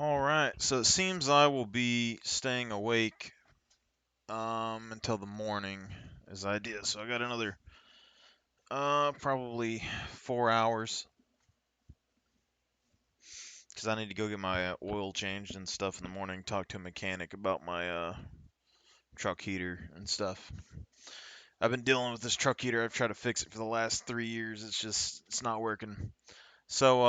All right, so it seems I will be staying awake until the morning as I did. So I got another probably 4 hours because I need to go get my oil changed and stuff in the morning. Talk to a mechanic about my truck heater and stuff. I've been dealing with this truck heater. I've tried to fix it for the last 3 years. It's not working. So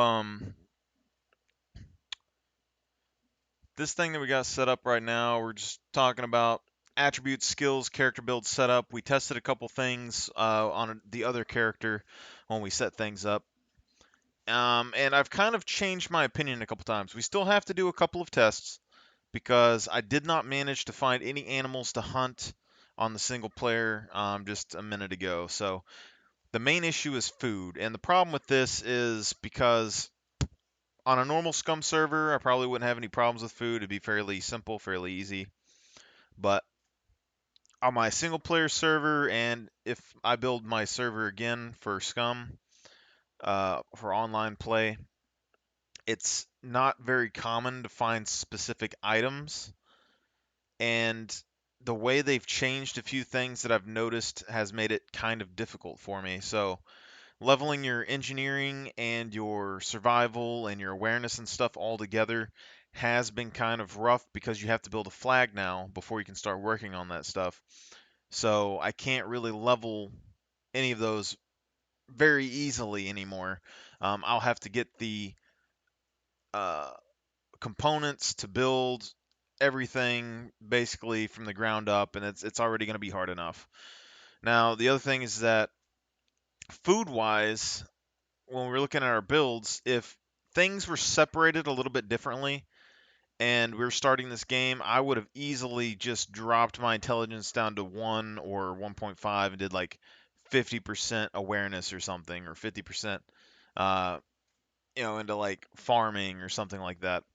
this thing that we got set up right now, we're just talking about attributes, skills, character build setup. We tested a couple things on the other character when we set things up. And I've kind of changed my opinion a couple times. We still have to do a couple of tests because I did not manage to find any animals to hunt on the single player just a minute ago. So the main issue is food. And the problem with this is because on a normal Scum server, I probably wouldn't have any problems with food. It'd be fairly simple, fairly easy. But on my single player server, and if I build my server again for Scum for online play, it's not very common to find specific items. And the way they've changed a few things that I've noticed has made it kind of difficult for me. So leveling your engineering and your survival and your awareness and stuff all together has been kind of rough because you have to build a flag now before you can start working on that stuff. So I can't really level any of those very easily anymore. I'll have to get the uh, components to build everything basically from the ground up, and it's already going to be hard enough. Now the other thing is that food wise, when we're looking at our builds, if things were separated a little bit differently and we were starting this game, I would have easily just dropped my intelligence down to 1 or 1.5 and did like 50% awareness or something, or 50% uh, into like farming or something like that.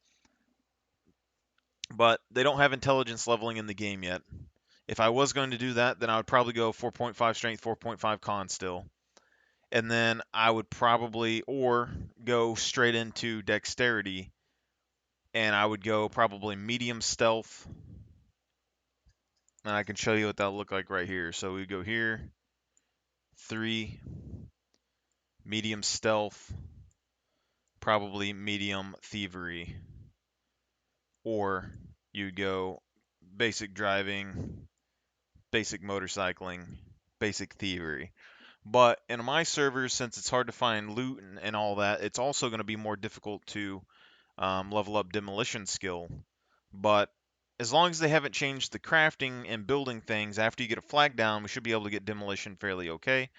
But they don't have intelligence leveling in the game yet. If I was going to do that, then I would probably go 4.5 strength, 4.5 con still. And then I would probably or go straight into dexterity, and I would go probably medium stealth, and I can show you what that'll look like right here. So we go here, 3, medium stealth, probably medium thievery, or you go basic driving, basic motorcycling, basic thievery. But in my servers, since it's hard to find loot and all that, it's also going to be more difficult to level up demolition skill. But as long as they haven't changed the crafting and building things, after you get a flag down, we should be able to get demolition fairly okay.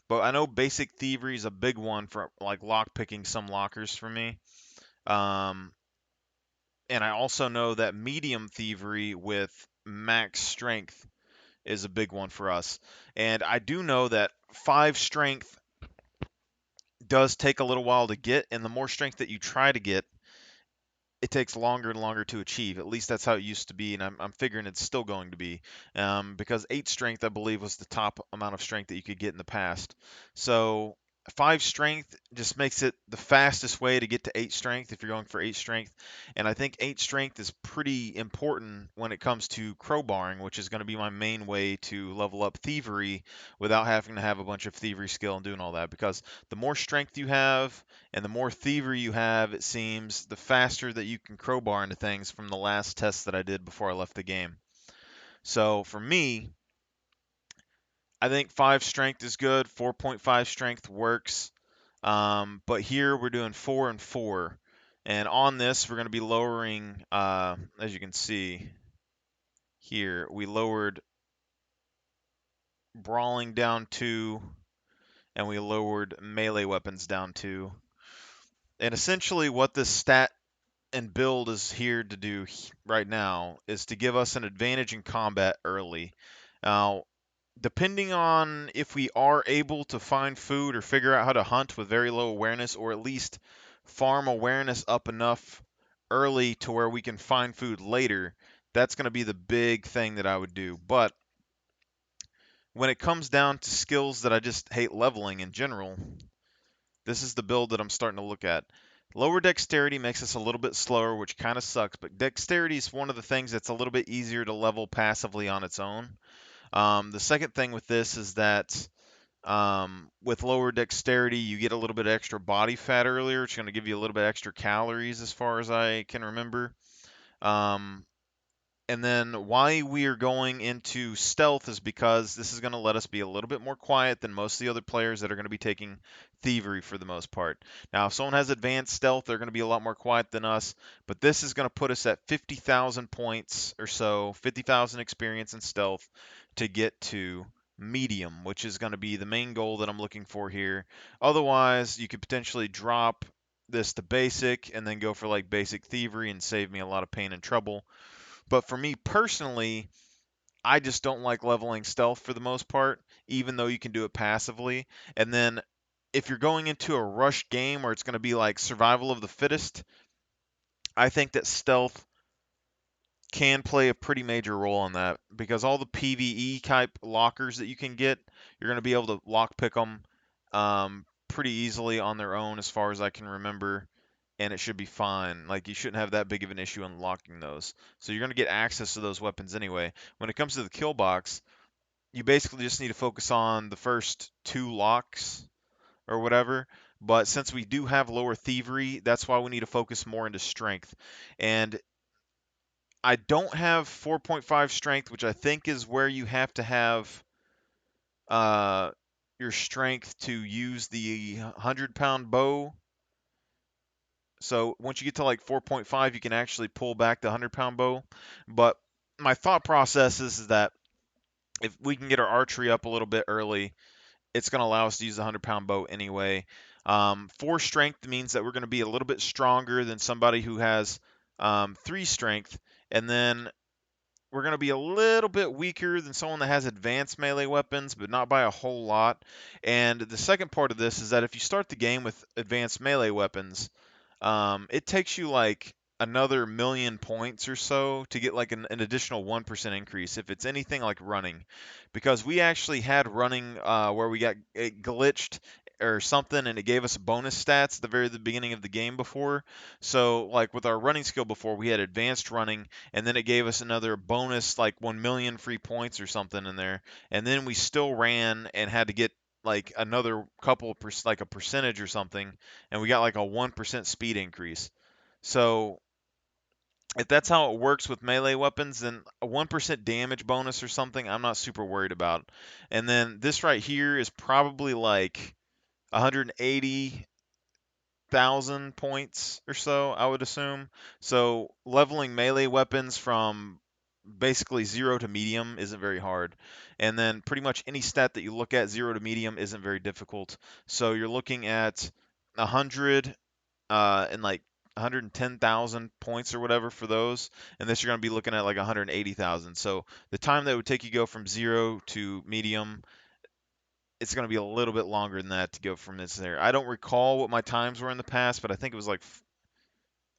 But I know basic thievery is a big one for like lock picking some lockers for me. Um, and I also know that medium thievery with max strength is a big one for us. And I do know that 5 strength does take a little while to get, and the more strength that you try to get, it takes longer and longer to achieve. At least that's how it used to be, and I'm figuring it's still going to be. Because 8 strength, I believe, was the top amount of strength that you could get in the past. So 5 strength just makes it the fastest way to get to 8 strength if you're going for 8 strength. And I think 8 strength is pretty important when it comes to crowbarring, which is going to be my main way to level up thievery without having to have a bunch of thievery skill and doing all that. Because the more strength you have, and the more thievery you have, it seems, the faster that you can crowbar into things from the last test that I did before I left the game. So for me, I think 5 strength is good, 4.5 strength works. But here we're doing 4 and 4. And on this, we're going to be lowering, as you can see here, we lowered brawling down 2, and we lowered melee weapons down 2. And essentially what this stat and build is here to do right now is to give us an advantage in combat early. Now, depending on if we are able to find food or figure out how to hunt with very low awareness, or at least farm awareness up enough early to where we can find food later, that's going to be the big thing that I would do. But when it comes down to skills that I just hate leveling in general, this is the build that I'm starting to look at. Lower dexterity makes us a little bit slower, which kind of sucks, but dexterity is one of the things that's a little bit easier to level passively on its own. The second thing with this is that with lower dexterity, you get a little bit extra body fat earlier. It's going to give you a little bit extra calories, as far as I can remember. Um, and then why we are going into stealth is because this is going to let us be a little bit more quiet than most of the other players that are going to be taking thievery for the most part. Now, if someone has advanced stealth, they're going to be a lot more quiet than us, but this is going to put us at 50,000 points or so, 50,000 experience in stealth to get to medium, which is going to be the main goal that I'm looking for here. Otherwise, you could potentially drop this to basic and then go for like basic thievery and save me a lot of pain and trouble. But for me personally, I just don't like leveling stealth for the most part, even though you can do it passively. And then if you're going into a rush game where it's going to be like survival of the fittest, I think that stealth can play a pretty major role in that because all the PvE type lockers that you can get, you're going to be able to lock pick them pretty easily on their own, as far as I can remember, and it should be fine. Like, you shouldn't have that big of an issue unlocking those. So you're going to get access to those weapons anyway. When it comes to the kill box, you basically just need to focus on the first two locks or whatever. But since we do have lower thievery, that's why we need to focus more into strength. And I don't have 4.5 strength, which I think is where you have to have uh, your strength to use the 100-pound bow. So once you get to like 4.5, you can actually pull back the 100-pound bow. But my thought process is that if we can get our archery up a little bit early, it's going to allow us to use the 100-pound bow anyway. 4 strength means that we're going to be a little bit stronger than somebody who has 3 strength. And then we're going to be a little bit weaker than someone that has advanced melee weapons, but not by a whole lot. And the second part of this is that if you start the game with advanced melee weapons, it takes you like another million points or so to get like an additional 1% increase if it's anything like running, because we actually had running where we got it glitched or something and it gave us bonus stats at the beginning of the game before. So like with our running skill before, we had advanced running and then it gave us another bonus like 1 million free points or something in there, and then we still ran and had to get like another couple like a percentage or something, and we got like a 1% speed increase. So if that's how it works with melee weapons, then a 1% damage bonus or something, I'm not super worried about. And then this right here is probably like 180,000 points or so, I would assume. So leveling melee weapons from basically 0 to medium isn't very hard. And then pretty much any stat that you look at, 0 to medium, isn't very difficult. So you're looking at 100 and like 110,000 points or whatever for those, and this you're going to be looking at like 180,000. So the time that would take you go from 0 to medium, it's going to be a little bit longer than that to go from this there. I don't recall what my times were in the past, but I think it was like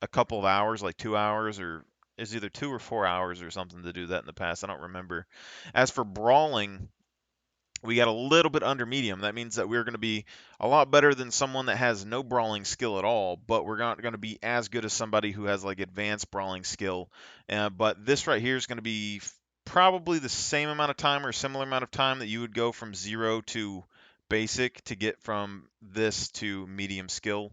a couple of hours, like 2 hours, or is either 2 or 4 hours or something to do that in the past. I don't remember. As for brawling, we got a little bit under medium. That means that we're going to be a lot better than someone that has no brawling skill at all, but we're not going to be as good as somebody who has like advanced brawling skill. But this right here is going to be probably the same amount of time or similar amount of time that you would go from 0 to basic to get from this to medium skill.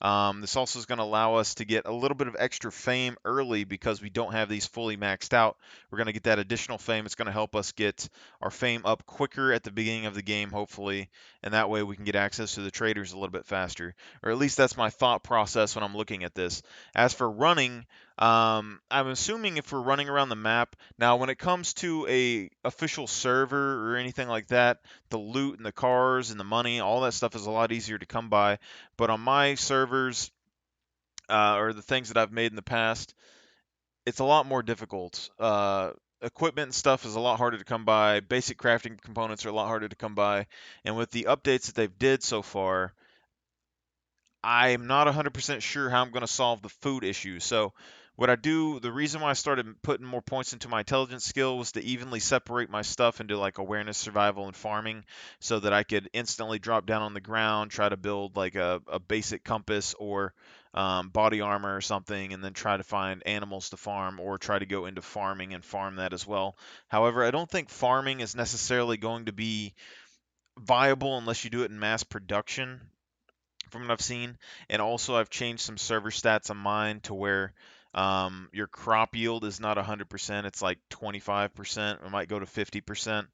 This also is going to allow us to get a little bit of extra fame early because we don't have these fully maxed out. We're going to get that additional fame. It's going to help us get our fame up quicker at the beginning of the game, hopefully, and that way we can get access to the traders a little bit faster. Or at least that's my thought process when I'm looking at this. As for running, I'm assuming if we're running around the map, now when it comes to a official server or anything like that, the loot and the cars and the money, all that stuff is a lot easier to come by. But on my servers, or the things that I've made in the past, it's a lot more difficult. Equipment and stuff is a lot harder to come by. Basic crafting components are a lot harder to come by. And with the updates that they've did so far, I'm not 100% sure how I'm going to solve the food issue. So what I do, the reason why I started putting more points into my intelligence skill was to evenly separate my stuff into like awareness, survival, and farming, so that I could instantly drop down on the ground, try to build like a basic compass or body armor or something, and then try to find animals to farm, or try to go into farming and farm that as well. However, I don't think farming is necessarily going to be viable unless you do it in mass production from what I've seen. And also, I've changed some server stats on mine to where your crop yield is not 100%, it's like 25%. It might go to 50%.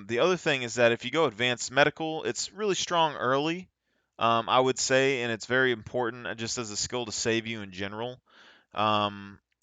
The other thing is that if you go advanced medical, it's really strong early, I would say, and it's very important just as a skill to save you in general.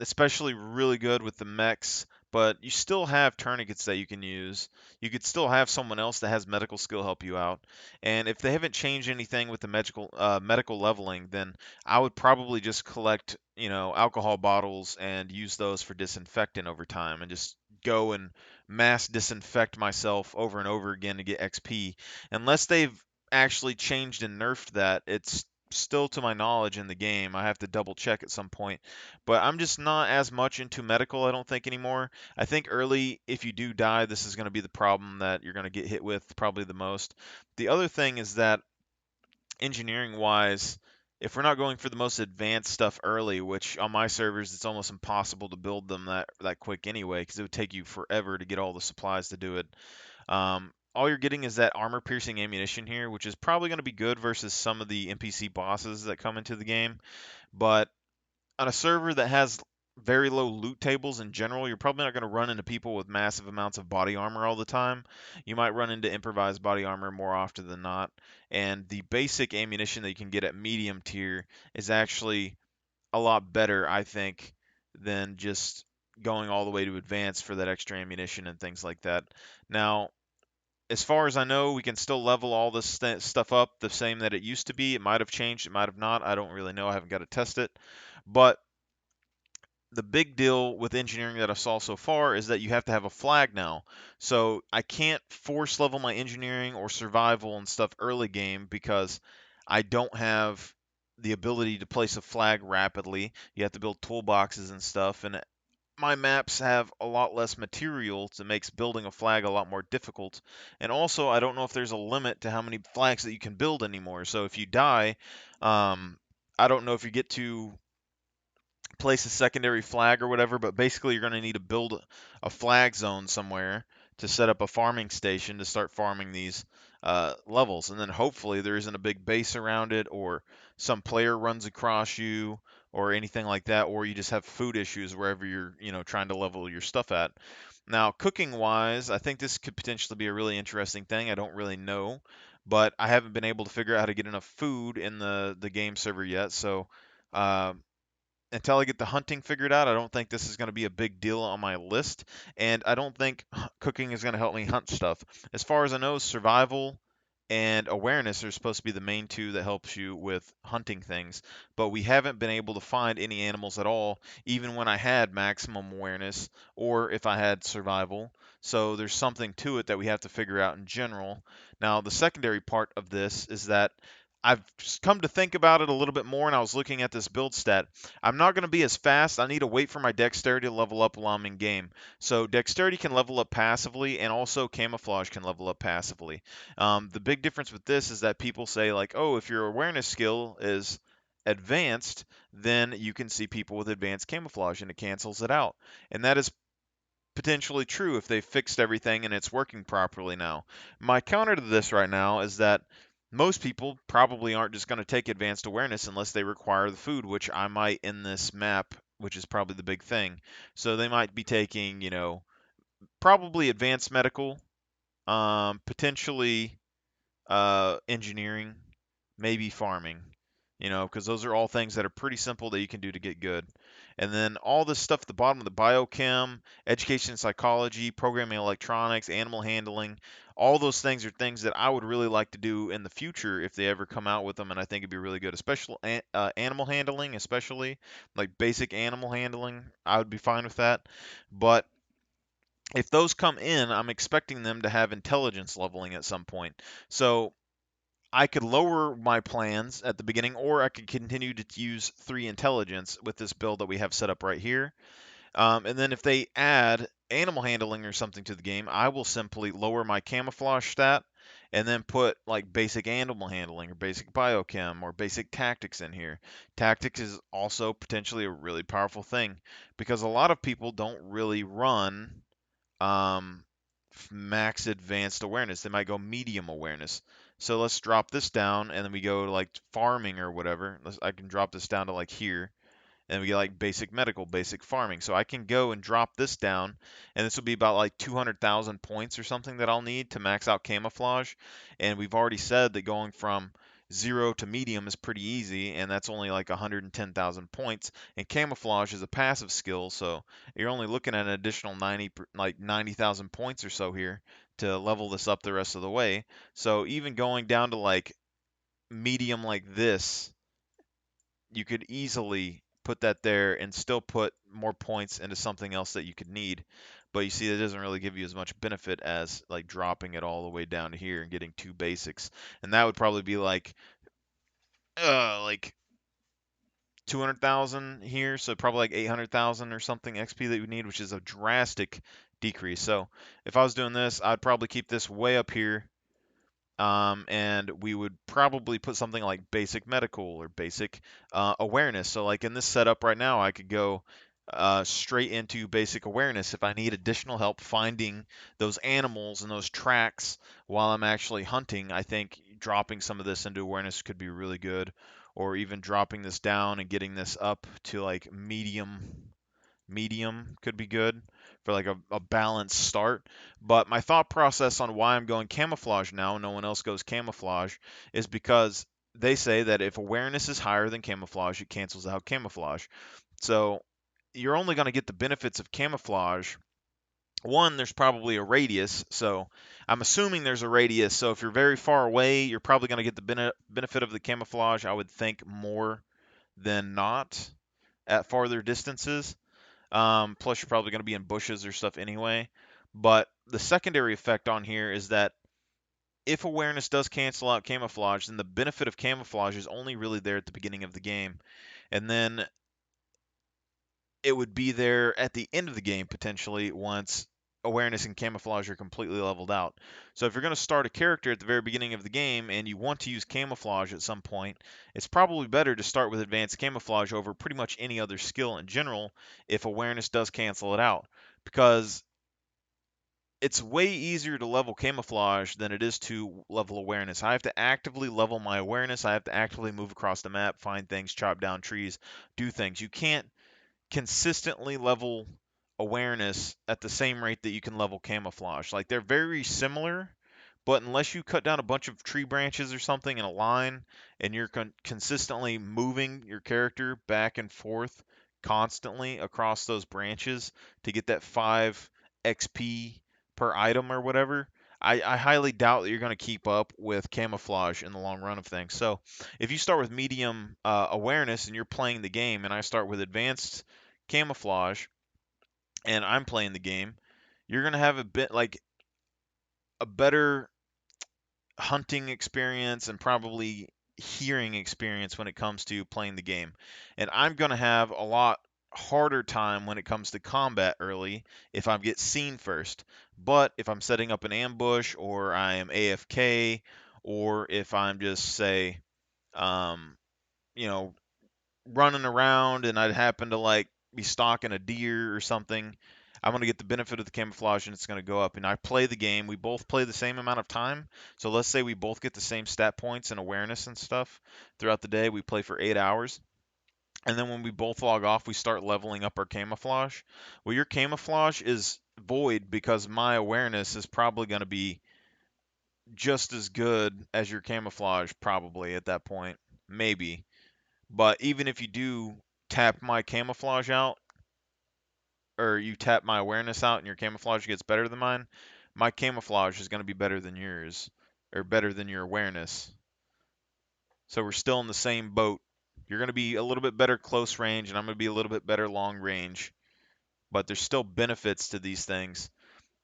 Especially really good with the mechs, but you still have tourniquets that you can use. You could still have someone else that has medical skill help you out. And if they haven't changed anything with the medical leveling, then I would probably just collect, alcohol bottles and use those for disinfectant over time, and just go and mass disinfect myself over and over again to get XP. Unless they've actually changed and nerfed that, it's still to my knowledge in the game. I have to double check at some point, but I'm just not as much into medical, I don't think, anymore. I think early, if you do die, this is going to be the problem that you're going to get hit with probably the most. The other thing is that engineering wise, if we're not going for the most advanced stuff early, which on my servers it's almost impossible to build them that quick anyway, because it would take you forever to get all the supplies to do it. All you're getting is that armor piercing ammunition here, which is probably going to be good versus some of the NPC bosses that come into the game. But on a server that has very low loot tables in general, you're probably not going to run into people with massive amounts of body armor all the time. You might run into improvised body armor more often than not. And the basic ammunition that you can get at medium tier is actually a lot better, I think, than just going all the way to advanced for that extra ammunition and things like that. Now, as far as I know, we can still level all this stuff up the same that it used to be. It might have changed, it might have not. I don't really know. I haven't got to test it. But the big deal with engineering that I saw so far is that you have to have a flag now. So I can't force level my engineering or survival and stuff early game because I don't have the ability to place a flag rapidly. You have to build toolboxes and stuff, and my maps have a lot less material, so it makes building a flag a lot more difficult. And also, I don't know if there's a limit to how many flags that you can build anymore. So if you die, um, I don't know if you get to place a secondary flag or whatever, but basically you're going to need to build a flag zone somewhere to set up a farming station to start farming these levels. And then hopefully there isn't a big base around it, or some player runs across you, or anything like that, or you just have food issues wherever you're, trying to level your stuff at. Now, cooking wise, I think this could potentially be a really interesting thing. I don't really know, but I haven't been able to figure out how to get enough food in the game server yet. So, uh, until I get the hunting figured out, I don't think this is going to be a big deal on my list, and I don't think cooking is going to help me hunt stuff. As far as I know, survival and awareness are supposed to be the main two that helps you with hunting things, but we haven't been able to find any animals at all, even when I had maximum awareness or if I had survival. So there's something to it that we have to figure out in general. Now, the secondary part of this is that I've just come to think about it a little bit more, and I was looking at this build stat. I'm not going to be as fast. I need to wait for my dexterity to level up while I'm in game. So dexterity can level up passively, and also camouflage can level up passively. The big difference with this is that people say, like, oh, if your awareness skill is advanced, then you can see people with advanced camouflage, and it cancels it out. And that is potentially true if they fixed everything and it's working properly now. My counter to this right now is that most people probably aren't just going to take advanced awareness unless they require the food, which I might in this map, which is probably the big thing. So they might be taking, probably advanced medical, potentially engineering, maybe farming, because those are all things that are pretty simple that you can do to get good. And then all this stuff at the bottom of the biochem, education and psychology, programming electronics, animal handling, all those things are things that I would really like to do in the future if they ever come out with them, and I think it'd be really good, especially animal handling, especially like basic animal handling. I would be fine with that. But if those come in, I'm expecting them to have intelligence leveling at some point. So I could lower my plans at the beginning, or I could continue to use 3 intelligence with this build that we have set up right here. And then if they add animal handling or something to the game, I will simply lower my camouflage stat and then put like basic animal handling or basic biochem or basic tactics in here. Tactics is also potentially a really powerful thing because a lot of people don't really run um, max advanced awareness. They might go medium awareness. So let's drop this down and then we go to like farming or whatever. I can drop this down to like here and we get like basic medical, basic farming. So I can go and drop this down, and this will be about like 200,000 points or something that I'll need to max out camouflage. And we've already said that going from 0 to medium is pretty easy, and that's only like 110,000 points. And camouflage is a passive skill, so you're only looking at an additional 90,000 points or so here to level this up the rest of the way. So even going down to like medium like this, you could easily put that there and still put more points into something else that you could need. But you see, it doesn't really give you as much benefit as like dropping it all the way down to here and getting two basics. And that would probably be like 200,000 here, so probably like 800,000 or something XP that you would need, which is a drastic decrease. So if I was doing this, I'd probably keep this way up here, and we would probably put something like basic medical or basic awareness. So like in this setup right now, I could go straight into basic awareness if I need additional help finding those animals and those tracks while I'm actually hunting. I think dropping some of this into awareness could be really good, or even dropping this down and getting this up to like medium could be good for like a balanced start. But my thought process on why I'm going camouflage now, no one else goes camouflage, is because they say that if awareness is higher than camouflage, it cancels out camouflage. So you're only going to get the benefits of camouflage. One, there's probably a radius, so I'm assuming there's a radius. So if you're very far away, you're probably going to get the benefit of the camouflage, I would think, more than not at farther distances. Plus, you're probably going to be in bushes or stuff anyway. But the secondary effect on here is that if awareness does cancel out camouflage, then the benefit of camouflage is only really there at the beginning of the game. And then it would be there at the end of the game potentially once awareness and camouflage are completely leveled out. So if you're going to start a character at the very beginning of the game and you want to use camouflage at some point, it's probably better to start with advanced camouflage over pretty much any other skill in general if awareness does cancel it out. Because it's way easier to level camouflage than it is to level awareness. I have to actively level my awareness. I have to actively move across the map, find things, chop down trees, do things. You can't consistently level awareness at the same rate that you can level camouflage. Like they're very similar, but unless you cut down a bunch of tree branches or something in a line and you're consistently moving your character back and forth constantly across those branches to get that 5 XP per item or whatever, I highly doubt that you're going to keep up with camouflage in the long run of things. So if you start with medium awareness and you're playing the game, and I start with advanced camouflage and I'm playing the game, you're going to have a bit like a better hunting experience and probably hearing experience when it comes to playing the game. And I'm going to have a lot harder time when it comes to combat early if I get seen first. But if I'm setting up an ambush or I am AFK or if I'm just say um, you know running around and I'd happen to like be stalking a deer or something, I'm going to get the benefit of the camouflage and it's going to go up. And I play the game. We both play the same amount of time. So let's say we both get the same stat points and awareness and stuff throughout the day. We play for 8 hours. And then when we both log off, we start leveling up our camouflage. Well, your camouflage is void because my awareness is probably going to be just as good as your camouflage, probably at that point. Maybe. But even if you do tap my camouflage out, or you tap my awareness out and your camouflage gets better than mine, my camouflage is going to be better than yours, or better than your awareness. So we're still in the same boat. You're going to be a little bit better close range, and I'm going to be a little bit better long range. But there's still benefits to these things.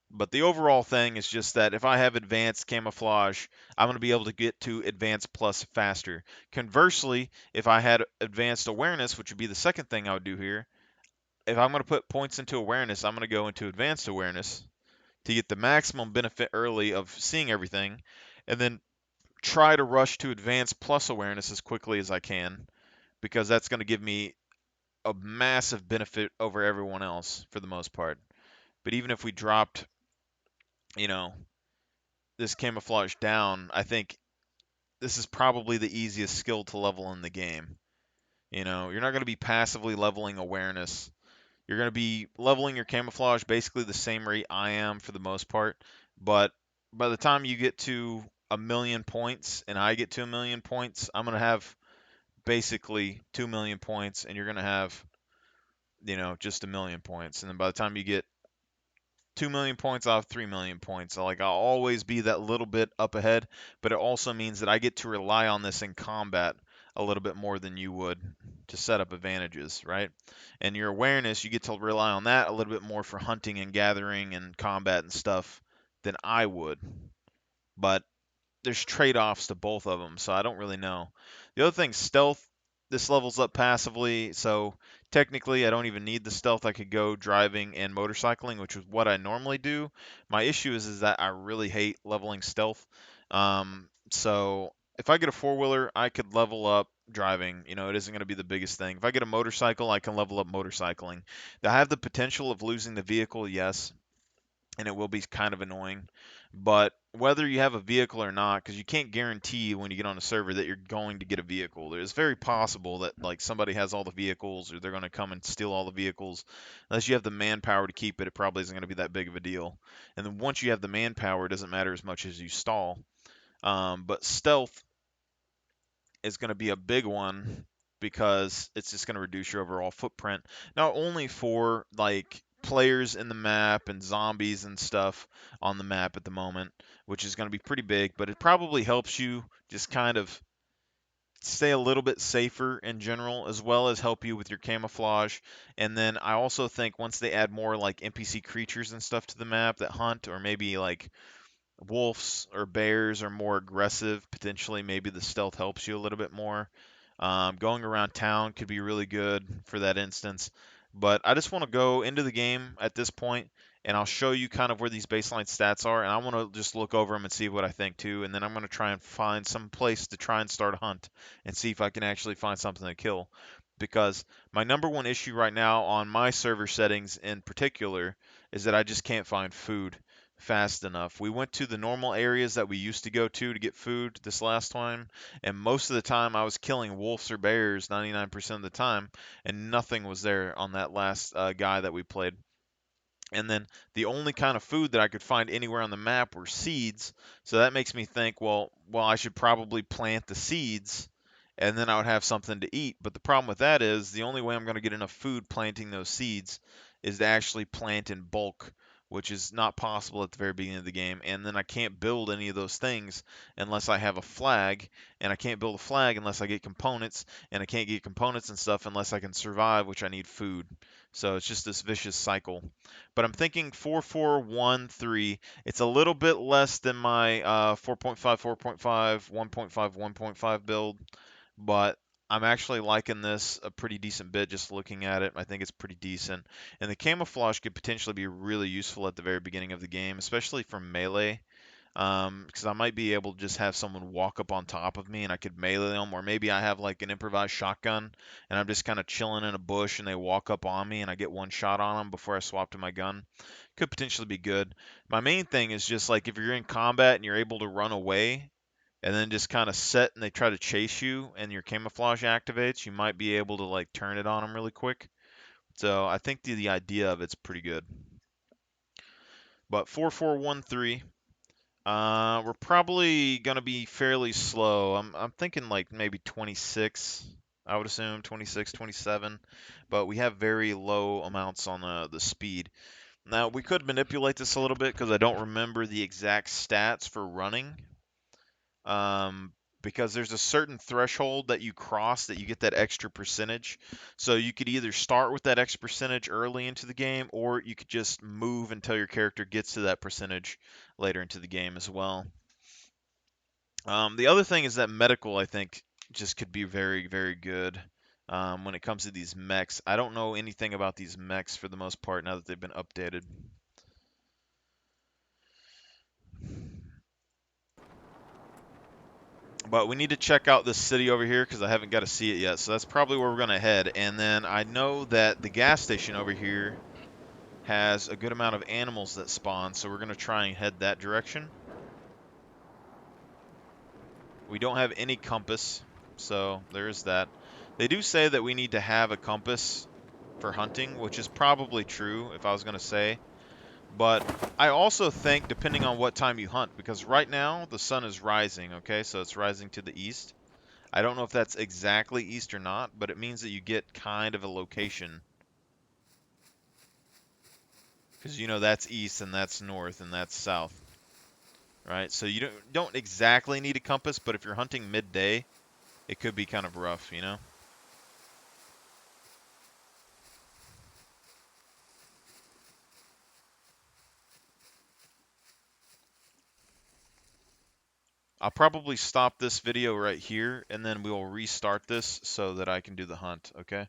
But the overall thing is just that if I have advanced camouflage, I'm going to be able to get to advanced plus faster. Conversely, if I had advanced awareness, which would be the second thing I would do here, if I'm going to put points into awareness, I'm going to go into advanced awareness to get the maximum benefit early of seeing everything. and then try to rush to advance plus awareness as quickly as I can, because that's going to give me a massive benefit over everyone else for the most part. But even if we dropped, you know, this camouflage down, I think this is probably the easiest skill to level in the game. You're not going to be passively leveling awareness. You're going to be leveling your camouflage basically the same rate I am for the most part, but by the time you get to a million points and I get to a million points, I'm going to have basically 2 million points, and you're going to have, just a million points. And then by the time you get 2 million points, I'll have 3 million points. So, like, I'll always be that little bit up ahead, but it also means that I get to rely on this in combat a little bit more than you would to set up advantages, right? And your awareness, you get to rely on that a little bit more for hunting and gathering and combat and stuff than I would. But there's trade-offs to both of them, so I don't really know. The other thing, stealth. This levels up passively, so technically I don't even need the stealth. I could go driving and motorcycling, which is what I normally do. My issue is that I really hate leveling stealth. So if I get a four-wheeler, I could level up driving. It isn't going to be the biggest thing. If I get a motorcycle, I can level up motorcycling. Do I have the potential of losing the vehicle? Yes, and it will be kind of annoying. But whether you have a vehicle or not, because you can't guarantee when you get on a server that you're going to get a vehicle. It's very possible that like somebody has all the vehicles, or they're going to come and steal all the vehicles. Unless you have the manpower to keep it, it probably isn't going to be that big of a deal. And then once you have the manpower, it doesn't matter as much as you stall. But stealth is going to be a big one because it's just going to reduce your overall footprint. Not only for like players in the map and zombies and stuff on the map at the moment, which is going to be pretty big, but it probably helps you just kind of stay a little bit safer in general, as well as help you with your camouflage. And then I also think once they add more like NPC creatures and stuff to the map that hunt, or maybe like wolves or bears are more aggressive, potentially maybe the stealth helps you a little bit more. Going around town could be really good for that instance. But I just want to go into the game at this point, and I'll show you kind of where these baseline stats are, and I want to just look over them and see what I think too. And then I'm going to try and find some place to try and start a hunt and see if I can actually find something to kill. Because my number one issue right now on my server settings in particular is that I just can't find food fast enough. We went to the normal areas that we used to go to get food this last time, and most of the time I was killing wolves or bears 99% of the time, and nothing was there on that last guy that we played. And then the only kind of food that I could find anywhere on the map were seeds. So that makes me think, well, I should probably plant the seeds, and then I would have something to eat. But the problem with that is the only way I'm going to get enough food planting those seeds is to actually plant in bulk, which is not possible at the very beginning of the game. And then I can't build any of those things unless I have a flag, and I can't build a flag unless I get components, and I can't get components and stuff unless I can survive, which I need food. So it's just this vicious cycle. But I'm thinking 4413. It's a little bit less than my 4.5, 4.5, 1.5, 1.5 build, but I'm actually liking this a pretty decent bit just looking at it. I think it's pretty decent. And the camouflage could potentially be really useful at the very beginning of the game, especially for melee. Because I might be able to just have someone walk up on top of me and I could melee them, or maybe I have like an improvised shotgun and I'm just kind of chilling in a bush and they walk up on me and I get one shot on them before I swap to my gun. Could potentially be good. My main thing is just like if you're in combat and you're able to run away and then just kind of set and they try to chase you and your camouflage activates, you might be able to like turn it on them really quick. So I think the idea of it's pretty good. But 4413. We're probably gonna be fairly slow. I'm thinking like maybe 26. I would assume 26, 27, but we have very low amounts on the speed. Now we could manipulate this a little bit because I don't remember the exact stats for running. Um, because there's a certain threshold that you cross that you get that extra percentage. So you could either start with that extra percentage early into the game, or you could just move until your character gets to that percentage later into the game as well. The other thing is that medical, I think, just could be very, very good when it comes to these mechs. I don't know anything about these mechs for the most part now that they've been updated. But we need to check out this city over here because I haven't got to see it yet. So that's probably where we're going to head. And then I know that the gas station over here has a good amount of animals that spawn. So we're going to try and head that direction. We don't have any compass. So there is that. They do say that we need to have a compass for hunting, which is probably true if I was going to say. But I also think, depending on what time you hunt, because right now the sun is rising, okay? So it's rising to the east. I don't know if that's exactly east or not, but it means that you get kind of a location. Because you know that's east and that's north and that's south, right? So you don't exactly need a compass, but if you're hunting midday, it could be kind of rough, you know? I'll probably stop this video right here, and then we'll restart this so that I can do the hunt, okay?